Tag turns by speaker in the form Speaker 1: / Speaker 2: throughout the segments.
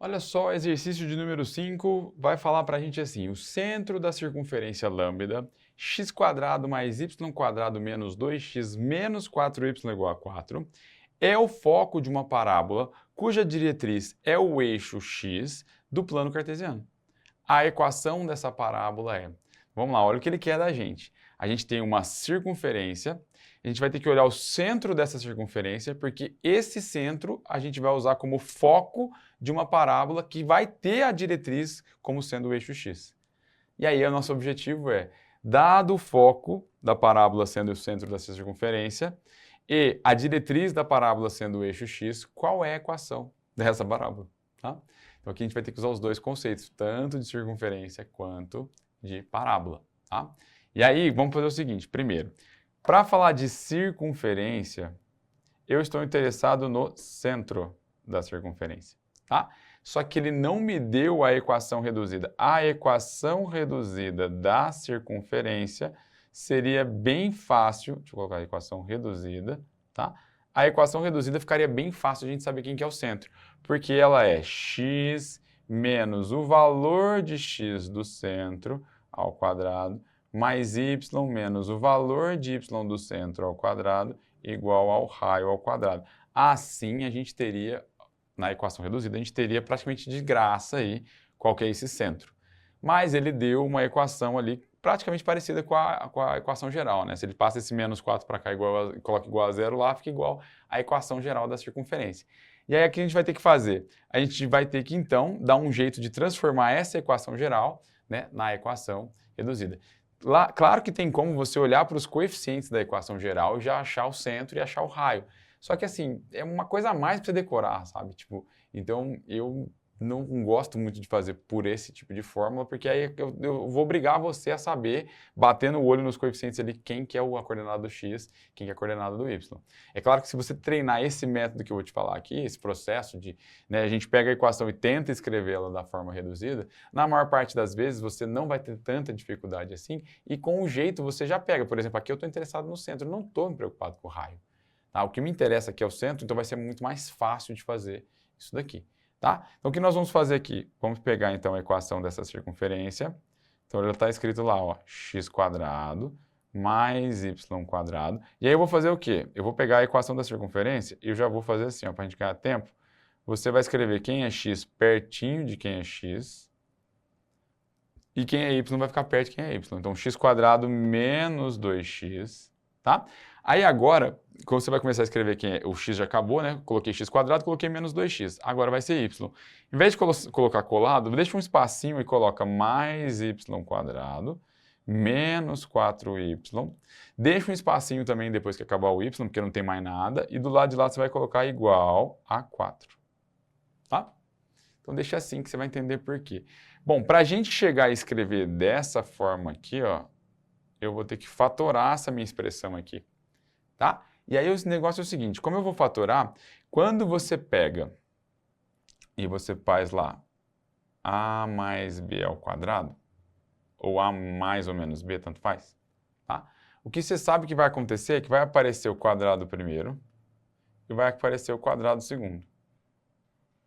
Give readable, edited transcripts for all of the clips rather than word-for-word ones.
Speaker 1: Olha só, o exercício de número 5 vai falar para a gente assim: o centro da circunferência lambda, x² mais y² menos 2x menos 4y igual a 4, é o foco de uma parábola cuja diretriz é o eixo x do plano cartesiano. A equação dessa parábola é... Vamos lá, olha o que ele quer da gente. A gente tem uma circunferência, a gente vai ter que olhar o centro dessa circunferência, porque esse centro a gente vai usar como foco de uma parábola que vai ter a diretriz como sendo o eixo x. E aí o nosso objetivo é, dado o foco da parábola sendo o centro dessa circunferência e a diretriz da parábola sendo o eixo x, qual é a equação dessa parábola? Tá? Então aqui a gente vai ter que usar os dois conceitos, tanto de circunferência quanto de parábola. Tá? E aí vamos fazer o seguinte, primeiro, para falar de circunferência, eu estou interessado no centro da circunferência. Tá? Só que ele não me deu a equação reduzida. A equação reduzida da circunferência seria bem fácil, deixa eu colocar a equação reduzida, tá? A equação reduzida ficaria bem fácil a gente saber quem que é o centro, porque ela é x menos o valor de x do centro ao quadrado, mais y menos o valor de y do centro ao quadrado, igual ao raio ao quadrado. Assim, a gente teria, na equação reduzida, a gente teria praticamente de graça aí qual que é esse centro. Mas ele deu uma equação ali praticamente parecida com a equação geral, né? Se ele passa esse menos 4 para cá e coloca igual a zero lá, fica igual à equação geral da circunferência. E aí, o que a gente vai ter que fazer? A gente vai ter que, então, dar um jeito de transformar essa equação geral, né, na equação reduzida. Lá, claro que tem como você olhar para os coeficientes da equação geral e já achar o centro e achar o raio. Só que, assim, é uma coisa a mais para você decorar, sabe? Tipo, então, eu não gosto muito de fazer por esse tipo de fórmula, porque aí eu vou obrigar você a saber, batendo o olho nos coeficientes ali, quem que é a coordenada do x, quem que é a coordenada do y. É claro que se você treinar esse método que eu vou te falar aqui, esse processo de, né, a gente pega a equação e tenta escrevê-la da forma reduzida, na maior parte das vezes você não vai ter tanta dificuldade assim, e com o jeito você já pega. Por exemplo, aqui eu estou interessado no centro, não estou me preocupado com o raio. Tá? O que me interessa aqui é o centro, então vai ser muito mais fácil de fazer isso daqui. Tá? Então, o que nós vamos fazer aqui? Vamos pegar, então, a equação dessa circunferência. Então, ela está escrito lá, ó, x² mais y². E aí eu vou fazer o quê? Eu vou pegar a equação da circunferência e eu já vou fazer assim, ó, para a gente ganhar tempo. Você vai escrever quem é x pertinho de quem é x. E quem é y vai ficar perto de quem é y. Então, x² menos 2x, tá? Aí agora, quando você vai começar a escrever quem é, o x já acabou, né? Coloquei x², coloquei menos 2x. Agora vai ser y. Em vez de colocar colado, deixa um espacinho e coloca mais y² menos 4y. Deixa um espacinho também depois que acabar o y, porque não tem mais nada. E do lado de lá você vai colocar igual a 4. Tá? Então deixa assim que você vai entender por quê. Bom, para a gente chegar a escrever dessa forma aqui, ó, eu vou ter que fatorar essa minha expressão aqui. Tá? E aí o negócio é o seguinte, como eu vou fatorar, quando você pega e você faz lá a mais b ao quadrado, ou a mais ou menos b, tanto faz, tá? O que você sabe que vai acontecer é que vai aparecer o quadrado primeiro e vai aparecer o quadrado segundo.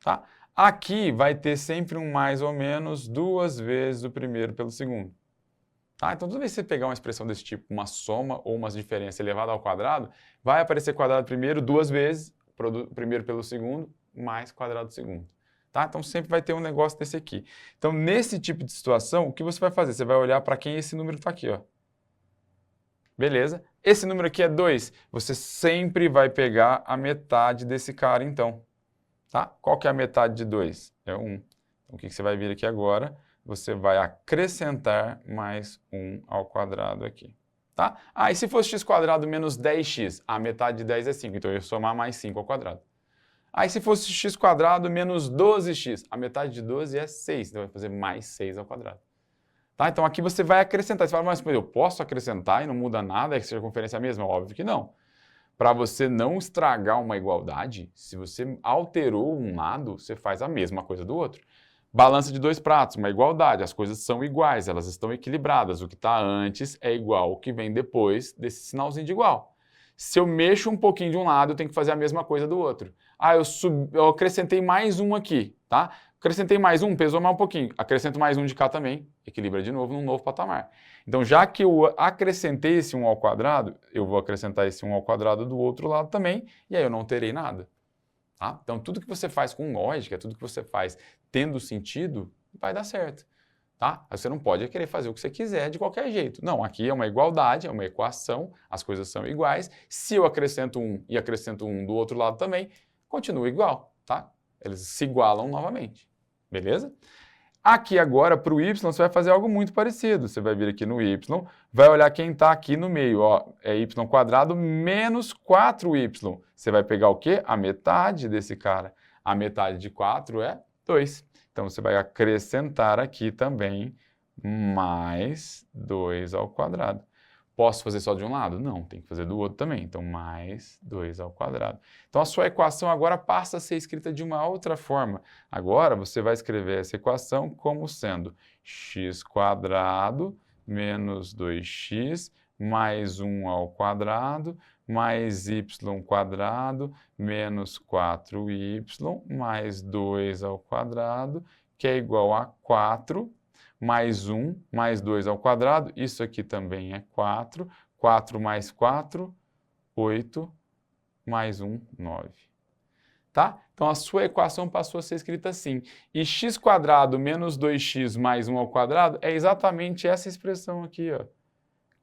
Speaker 1: Tá? Aqui vai ter sempre um mais ou menos duas vezes o primeiro pelo segundo. Tá? Então, toda vez que você pegar uma expressão desse tipo, uma soma ou uma diferença elevada ao quadrado, vai aparecer quadrado primeiro duas vezes, primeiro pelo segundo, mais quadrado segundo. Tá? Então, sempre vai ter um negócio desse aqui. Então, nesse tipo de situação, o que você vai fazer? Você vai olhar para quem esse número está aqui, ó. Beleza? Esse número aqui é 2. Você sempre vai pegar a metade desse cara, então. Tá? Qual que é a metade de 2? É 1. Então, o que você vai vir aqui agora? Você vai acrescentar mais 1 ao quadrado aqui. Tá? Ah, e se fosse x² menos 10x? A metade de 10 é 5, então eu ia somar mais 5 ao quadrado. Aí se fosse x² menos 12x, a metade de 12 é 6, então vai fazer mais 6 ao quadrado. Tá? Então aqui você vai acrescentar. Você fala, mas eu posso acrescentar e não muda nada? É que a circunferência é a mesma? Óbvio que não. Para você não estragar uma igualdade, se você alterou um lado, você faz a mesma coisa do outro. Balança de dois pratos, uma igualdade, as coisas são iguais, elas estão equilibradas. O que está antes é igual ao que vem depois desse sinalzinho de igual. Se eu mexo um pouquinho de um lado, eu tenho que fazer a mesma coisa do outro. Ah, eu acrescentei mais um aqui, tá? Acrescentei mais um, pesou mais um pouquinho. Acrescento mais um de cá também, equilibra de novo num novo patamar. Então, já que eu acrescentei esse 1 ao quadrado, eu vou acrescentar esse 1 ao quadrado do outro lado também, e aí eu não terei nada. Tá? Então, tudo que você faz com lógica, tudo que você faz tendo sentido, vai dar certo. Tá? Você não pode querer fazer o que você quiser de qualquer jeito. Não, aqui é uma igualdade, é uma equação, as coisas são iguais. Se eu acrescento um e acrescento um do outro lado também, continua igual, tá? Eles se igualam novamente, beleza? Aqui agora, para o y, você vai fazer algo muito parecido. Você vai vir aqui no y, vai olhar quem está aqui no meio. Ó, é y² menos 4y. Você vai pegar o quê? A metade desse cara. A metade de 4 é 2. Então, você vai acrescentar aqui também mais 2 ao quadrado. Posso fazer só de um lado? Não, tem que fazer do outro também. Então, mais 2 ao quadrado. Então, a sua equação agora passa a ser escrita de uma outra forma. Agora, você vai escrever essa equação como sendo x² menos 2x mais 1 ao quadrado mais y² menos 4y mais 2 ao quadrado, que é igual a 4 mais 1 mais 2 ao quadrado, isso aqui também é 4, 4 mais 4, 8, mais 1, 9. Tá? Então, a sua equação passou a ser escrita assim. E x² menos 2x mais 1 ao quadrado é exatamente essa expressão aqui, ó.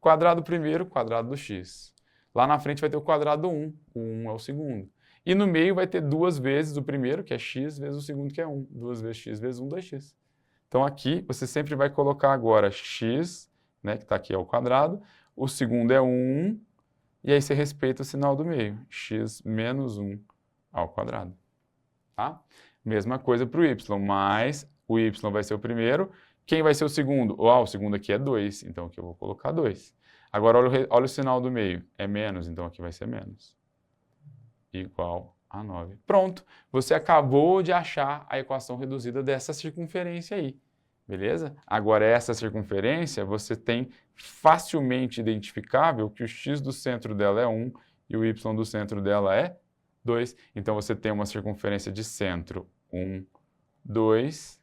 Speaker 1: Quadrado primeiro, quadrado do x. Lá na frente vai ter o quadrado do 1, o 1 é o segundo. E no meio vai ter duas vezes o primeiro, que é x, vezes o segundo, que é 1. 2 vezes x vezes 1, 2x. Então, aqui você sempre vai colocar agora x, né, que está aqui ao quadrado, o segundo é 1, e aí você respeita o sinal do meio, x menos 1 ao quadrado. Tá? Mesma coisa para o y, mas o y vai ser o primeiro. Quem vai ser o segundo? O segundo aqui é 2, então aqui eu vou colocar 2. Agora, olha o sinal do meio, é menos, então aqui vai ser menos. Igual a 9. Pronto, você acabou de achar a equação reduzida dessa circunferência aí, beleza? Agora, essa circunferência, você tem facilmente identificável que o x do centro dela é 1 e o y do centro dela é 2. Então, você tem uma circunferência de centro 1, 2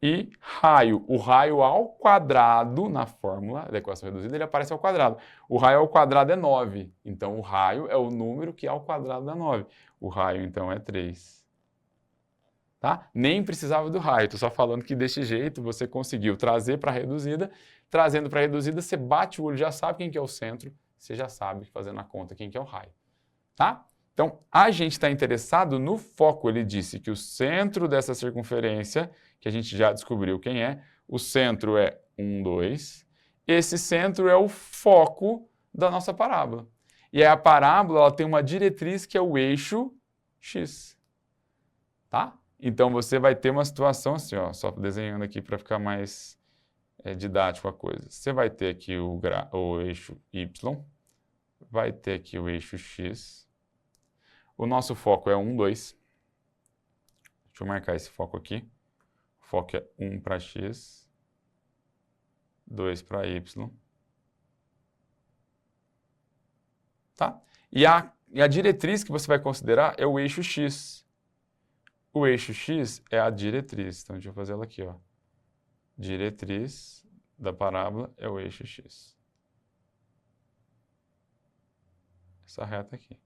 Speaker 1: e raio. O raio ao quadrado, na fórmula da equação reduzida, ele aparece ao quadrado. O raio ao quadrado é 9. Então, o raio é o número que ao quadrado dá 9. O raio, então, é 3. Tá? Nem precisava do raio. Estou só falando que desse jeito você conseguiu trazer para a reduzida. Trazendo para a reduzida, você bate o olho, já sabe quem que é o centro. Você já sabe, fazendo a conta, quem que é o raio. Tá? Então, a gente está interessado no foco. Ele disse que o centro dessa circunferência, que a gente já descobriu quem é, o centro é 1, 2. Esse centro é o foco da nossa parábola. E a parábola ela tem uma diretriz que é o eixo x. Tá? Então, você vai ter uma situação assim, ó, só desenhando aqui para ficar mais didático a coisa. Você vai ter aqui o eixo y, vai ter aqui o eixo x. O nosso foco é 1, 2. Deixa eu marcar esse foco aqui. O foco é 1 para x, 2 para y. Tá? E a diretriz que você vai considerar é o eixo x. O eixo x é a diretriz. Então, deixa eu fazer ela aqui, ó. Diretriz da parábola é o eixo x. Essa reta aqui.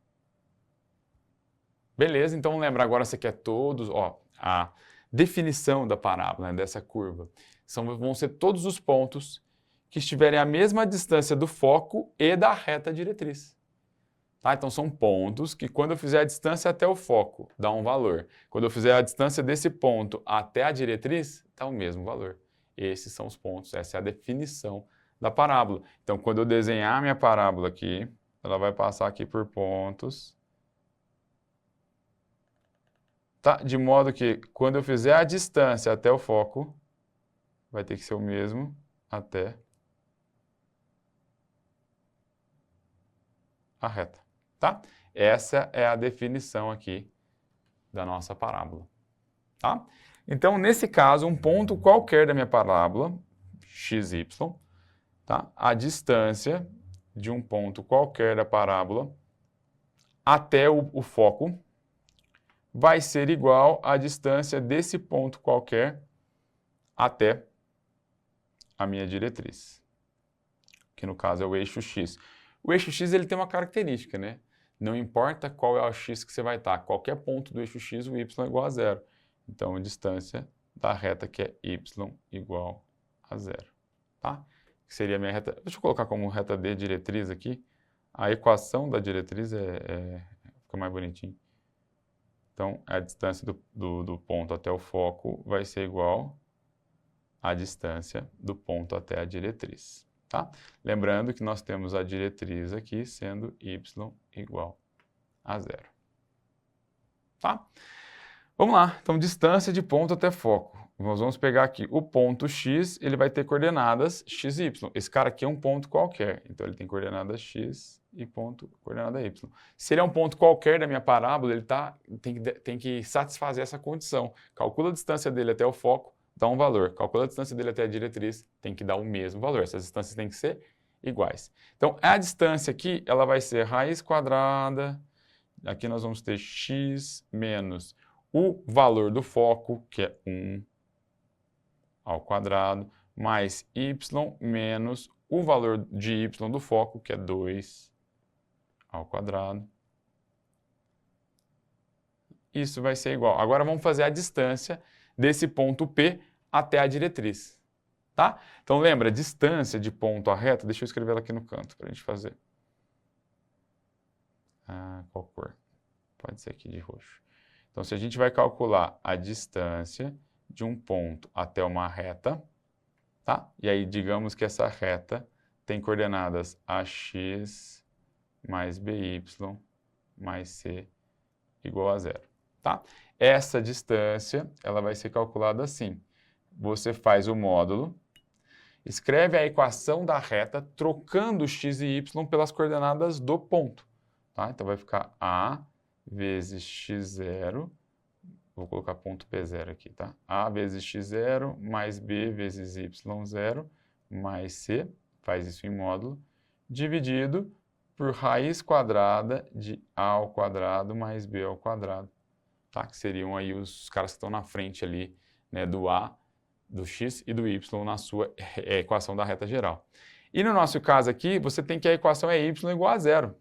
Speaker 1: Beleza, então lembra, agora você quer todos, ó, a definição da parábola, né, dessa curva. Vão ser todos os pontos que estiverem à mesma distância do foco e da reta diretriz. Tá? Então são pontos que quando eu fizer a distância até o foco, dá um valor. Quando eu fizer a distância desse ponto até a diretriz, dá o mesmo valor. Esses são os pontos, essa é a definição da parábola. Então quando eu desenhar a minha parábola aqui, ela vai passar aqui por pontos. Tá? De modo que, quando eu fizer a distância até o foco, vai ter que ser o mesmo até a reta. Tá? Essa é a definição aqui da nossa parábola. Tá? Então, nesse caso, um ponto qualquer da minha parábola, xy, tá? A distância de um ponto qualquer da parábola até o foco vai ser igual à distância desse ponto qualquer até a minha diretriz, que no caso é o eixo x. O eixo x ele tem uma característica, né? Não importa qual é o x que você vai estar, qualquer ponto do eixo x, o y é igual a zero. Então, a distância da reta que é y igual a zero, tá? Que seria a minha reta... Deixa eu colocar como reta de diretriz aqui. A equação da diretriz fica mais bonitinho. Então, a distância do ponto até o foco vai ser igual à distância do ponto até a diretriz, tá? Lembrando que nós temos a diretriz aqui sendo y igual a zero, tá? Vamos lá, então distância de ponto até foco. Nós vamos pegar aqui o ponto x, ele vai ter coordenadas x e y. Esse cara aqui é um ponto qualquer, então ele tem coordenadas x e coordenada y. Se ele é um ponto qualquer da minha parábola, ele tem que satisfazer essa condição. Calcula a distância dele até o foco, dá um valor. Calcula a distância dele até a diretriz, tem que dar o mesmo valor. Essas distâncias têm que ser iguais. Então, a distância aqui, ela vai ser raiz quadrada, aqui nós vamos ter x menos o valor do foco, que é 1 ao quadrado, mais y menos o valor de y do foco, que é 2 ao quadrado. Isso vai ser igual. Agora vamos fazer a distância desse ponto P até a diretriz, tá? Então lembra, distância de ponto à reta, deixa eu escrever ela aqui no canto para a gente fazer. Qual cor? Pode ser aqui de roxo. Então, se a gente vai calcular a distância de um ponto até uma reta, tá? E aí, digamos que essa reta tem coordenadas ax mais by mais c igual a zero, tá? Essa distância, ela vai ser calculada assim. Você faz o módulo, escreve a equação da reta trocando x e y pelas coordenadas do ponto, tá? Então, vai ficar a vezes x0, vou colocar ponto P0 aqui, tá? A vezes x0 mais b vezes y0 mais c, faz isso em módulo, dividido por raiz quadrada de a ao quadrado mais b ao quadrado, tá? Que seriam aí os caras que estão na frente ali, né, do a, do x e do y na sua equação da reta geral. E no nosso caso aqui, você tem que a equação é y igual a zero,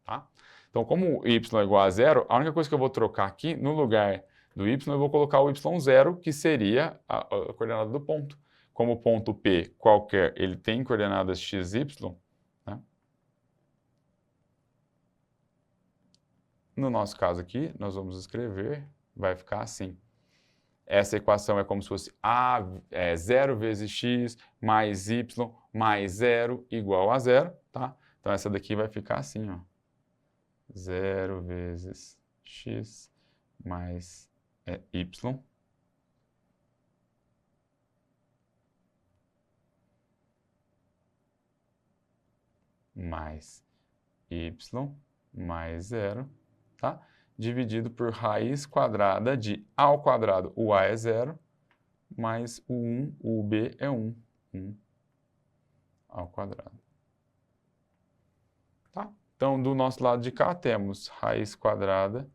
Speaker 1: tá? Então, como y é igual a zero, a única coisa que eu vou trocar aqui, no lugar do y, eu vou colocar o y0, que seria a coordenada do ponto. Como o ponto P qualquer, ele tem coordenadas x, y, né? No nosso caso aqui, nós vamos escrever, vai ficar assim. Essa equação é como se fosse 0 vezes x mais y mais 0 igual a zero, tá? Então, essa daqui vai ficar assim, ó. 0 vezes x mais y mais y mais 0, tá? Dividido por raiz quadrada de a ao quadrado, o a é 0, mais o 1, o b é 1, 1 ao quadrado. Tá? Então, do nosso lado de cá, temos raiz quadrada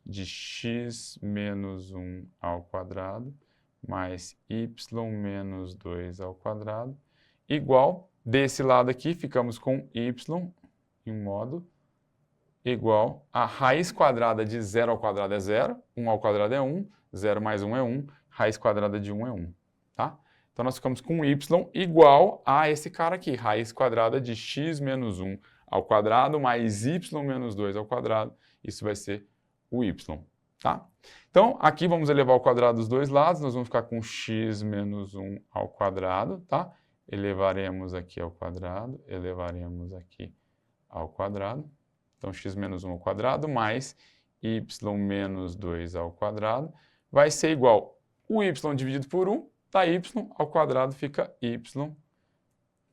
Speaker 1: de x menos 1 ao quadrado, mais y menos 2 ao quadrado, igual, desse lado aqui, ficamos com y em modo igual a raiz quadrada de 0 ao quadrado é 0, 1 ao quadrado é 1, 0 mais 1 é 1, raiz quadrada de 1 é 1, tá? Então, nós ficamos com y igual a esse cara aqui, raiz quadrada de x menos 1 ao quadrado mais y menos 2 ao quadrado, isso vai ser o y, tá? Então, aqui vamos elevar ao quadrado dos dois lados, nós vamos ficar com x menos 1 ao quadrado, tá? Elevaremos aqui ao quadrado, elevaremos aqui ao quadrado. Então, x menos 1 ao quadrado mais y menos 2 ao quadrado vai ser igual o y dividido por 1, dá y ao quadrado, fica y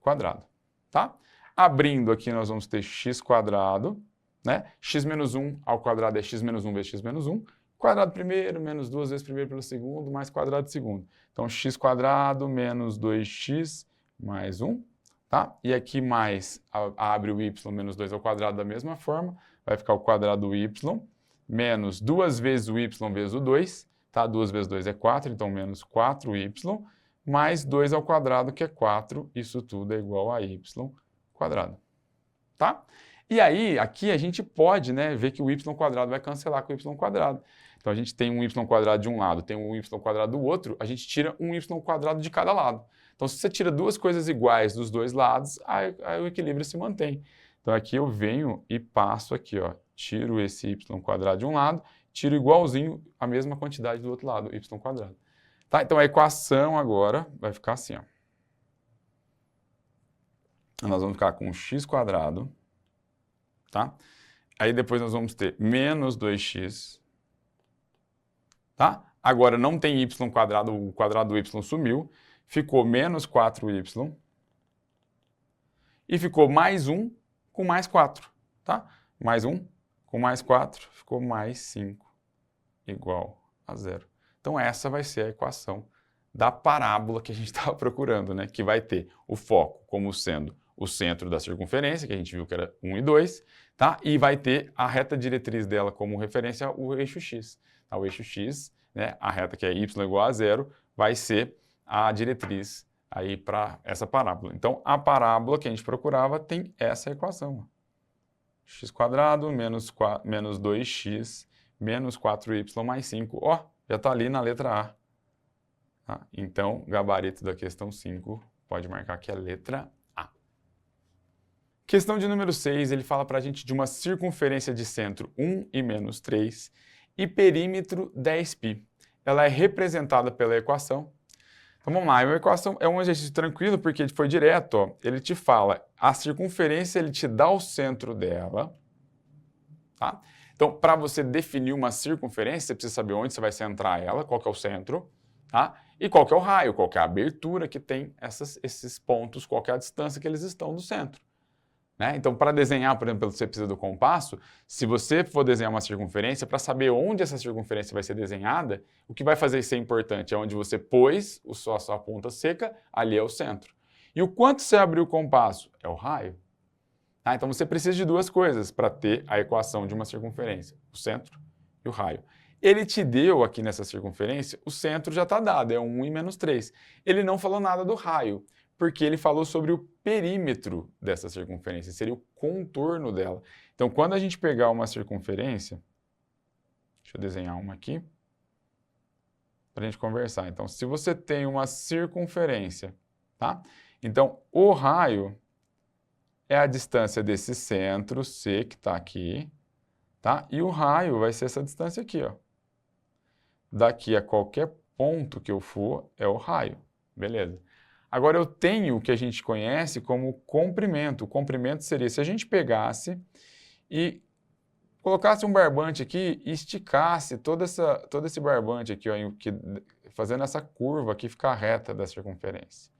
Speaker 1: quadrado, tá? Abrindo aqui, nós vamos ter x quadrado, né? X menos 1 ao quadrado é x menos 1 vezes x menos 1. Quadrado primeiro, menos 2 vezes primeiro pelo segundo, mais quadrado segundo. Então, x quadrado menos 2x mais 1, tá? E aqui mais, abre o y menos 2 ao quadrado da mesma forma, vai ficar o quadrado do y menos 2 vezes o y vezes o 2, tá? 2 vezes 2 é 4, então menos 4y, mais 2 ao quadrado, que é 4, isso tudo é igual a y quadrado, tá? E aí, aqui a gente pode, né, ver que o y quadrado vai cancelar com o y quadrado. Então, a gente tem um y quadrado de um lado, tem um y quadrado do outro, a gente tira um y quadrado de cada lado. Então, se você tira duas coisas iguais dos dois lados, aí o equilíbrio se mantém. Então, aqui eu venho e passo aqui, ó, tiro esse y quadrado de um lado, tiro igualzinho a mesma quantidade do outro lado, y quadrado. Tá? Então, a equação agora vai ficar assim, ó. Nós vamos ficar com x quadrado, tá? Aí depois nós vamos ter menos 2x, tá? Agora não tem y quadrado, o quadrado do y sumiu, ficou menos 4y e ficou mais 1 com mais 4, tá? Mais 1 com mais 4 ficou mais 5 igual a 0. Então essa vai ser a equação da parábola que a gente estava procurando, né? Que vai ter o foco como sendo o centro da circunferência, que a gente viu que era 1 e 2, tá? E vai ter a reta diretriz dela como referência o eixo x. Tá? O eixo x, né? A reta que é y igual a 0, vai ser a diretriz aí para essa parábola. Então, a parábola que a gente procurava tem essa equação. X quadrado menos 2x menos 4y mais 5. Ó, já está ali na letra A. Tá? Então, gabarito da questão 5 pode marcar que é a letra A. Questão de número 6, ele fala para a gente de uma circunferência de centro 1 e menos 3 e perímetro 10π. Ela é representada pela equação. Então vamos lá, a equação é um exercício tranquilo porque foi direto, ó. Ele te fala a circunferência, ele te dá o centro dela, tá? Então, para você definir uma circunferência, você precisa saber onde você vai centrar ela, qual que é o centro, tá? E qual que é o raio, qual que é a abertura que tem esses pontos, qual que é a distância que eles estão do centro. Né? Então, para desenhar, por exemplo, você precisa do compasso. Se você for desenhar uma circunferência, para saber onde essa circunferência vai ser desenhada, o que vai fazer ser importante é onde você pôs a sua ponta seca, ali é o centro. E o quanto você abriu o compasso? É o raio. Tá? Então, você precisa de duas coisas para ter a equação de uma circunferência, o centro e o raio. Ele te deu aqui nessa circunferência, o centro já está dado, é 1 e menos 3. Ele não falou nada do raio, porque ele falou sobre o perímetro dessa circunferência, seria o contorno dela. Então, quando a gente pegar uma circunferência, deixa eu desenhar uma aqui, para a gente conversar. Então, se você tem uma circunferência, tá? Então, o raio é a distância desse centro C que está aqui, tá? E o raio vai ser essa distância aqui, ó. Daqui a qualquer ponto que eu for, é o raio, beleza? Agora, eu tenho o que a gente conhece como comprimento. O comprimento seria se a gente pegasse e colocasse um barbante aqui e esticasse todo esse barbante aqui, ó, fazendo essa curva aqui ficar reta da circunferência.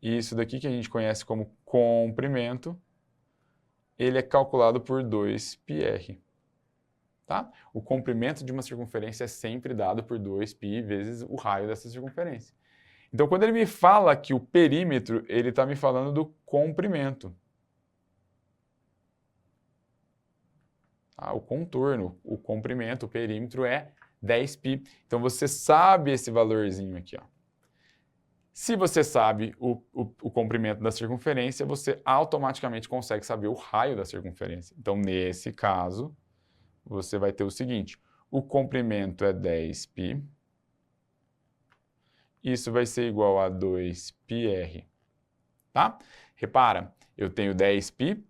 Speaker 1: E isso daqui que a gente conhece como comprimento, ele é calculado por 2πr. Tá? O comprimento de uma circunferência é sempre dado por 2π vezes o raio dessa circunferência. Então, quando ele me fala que o perímetro, ele está me falando do comprimento. O contorno, o comprimento, o perímetro é 10π. Então, você sabe esse valorzinho aqui, ó. Se você sabe o comprimento da circunferência, você automaticamente consegue saber o raio da circunferência. Então, nesse caso, você vai ter o seguinte, o comprimento é 10π. Isso vai ser igual a 2πr, tá? Repara, eu tenho 10π,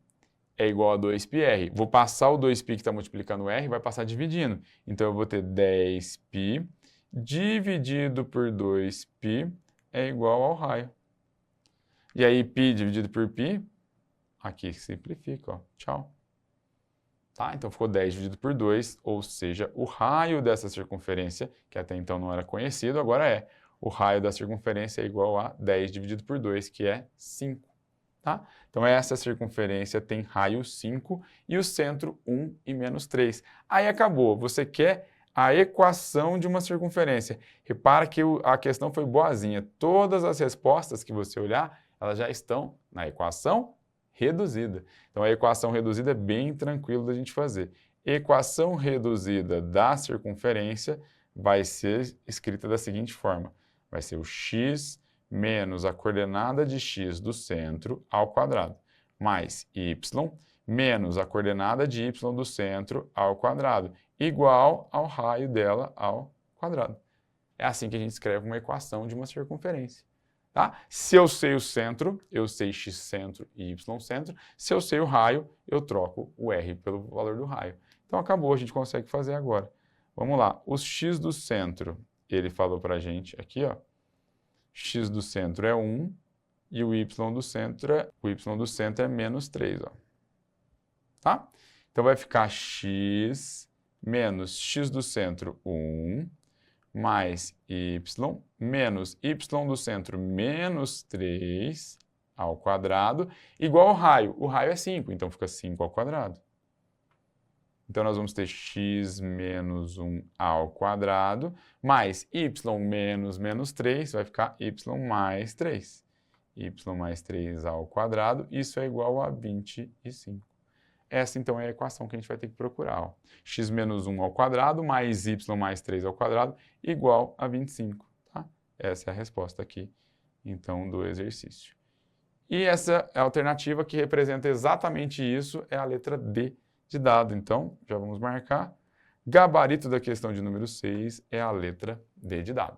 Speaker 1: é igual a 2πr. Vou passar o 2π que está multiplicando o r, vai passar dividindo. Então, eu vou ter 10π dividido por 2π é igual ao raio. E aí, π dividido por π, aqui simplifica, ó. Tchau. Tá? Então, ficou 10 dividido por 2, ou seja, o raio dessa circunferência, que até então não era conhecido, agora é. O raio da circunferência é igual a 10 dividido por 2, que é 5. Tá? Então, essa circunferência tem raio 5 e o centro 1 e menos 3. Aí acabou. Você quer a equação de uma circunferência. Repara que a questão foi boazinha. Todas as respostas que você olhar, elas já estão na equação reduzida. Então, a equação reduzida é bem tranquilo da gente fazer. Equação reduzida da circunferência vai ser escrita da seguinte forma. Vai ser o x menos a coordenada de x do centro ao quadrado, mais y menos a coordenada de y do centro ao quadrado, igual ao raio dela ao quadrado. É assim que a gente escreve uma equação de uma circunferência. Tá? Se eu sei o centro, eu sei x centro e y centro. Se eu sei o raio, eu troco o r pelo valor do raio. Então acabou, a gente consegue fazer agora. Vamos lá, os x do centro, ele falou para a gente aqui, ó, x do centro é 1 e o y do centro é menos 3. Ó. Tá? Então vai ficar x menos x do centro 1 mais y menos y do centro menos 3 ao quadrado igual ao raio. O raio é 5, então fica 5 ao quadrado. Então nós vamos ter x menos 1 ao quadrado mais y menos 3, vai ficar y mais 3. Y mais 3 ao quadrado, isso é igual a 25. Essa, então, é a equação que a gente vai ter que procurar. Ó. X menos 1 ao quadrado mais y mais 3 ao quadrado igual a 25. Tá? Essa é a resposta aqui, então, do exercício. E essa é a alternativa que representa exatamente isso, é a letra D de dado. Então, já vamos marcar. Gabarito da questão de número 6 é a letra D de dado.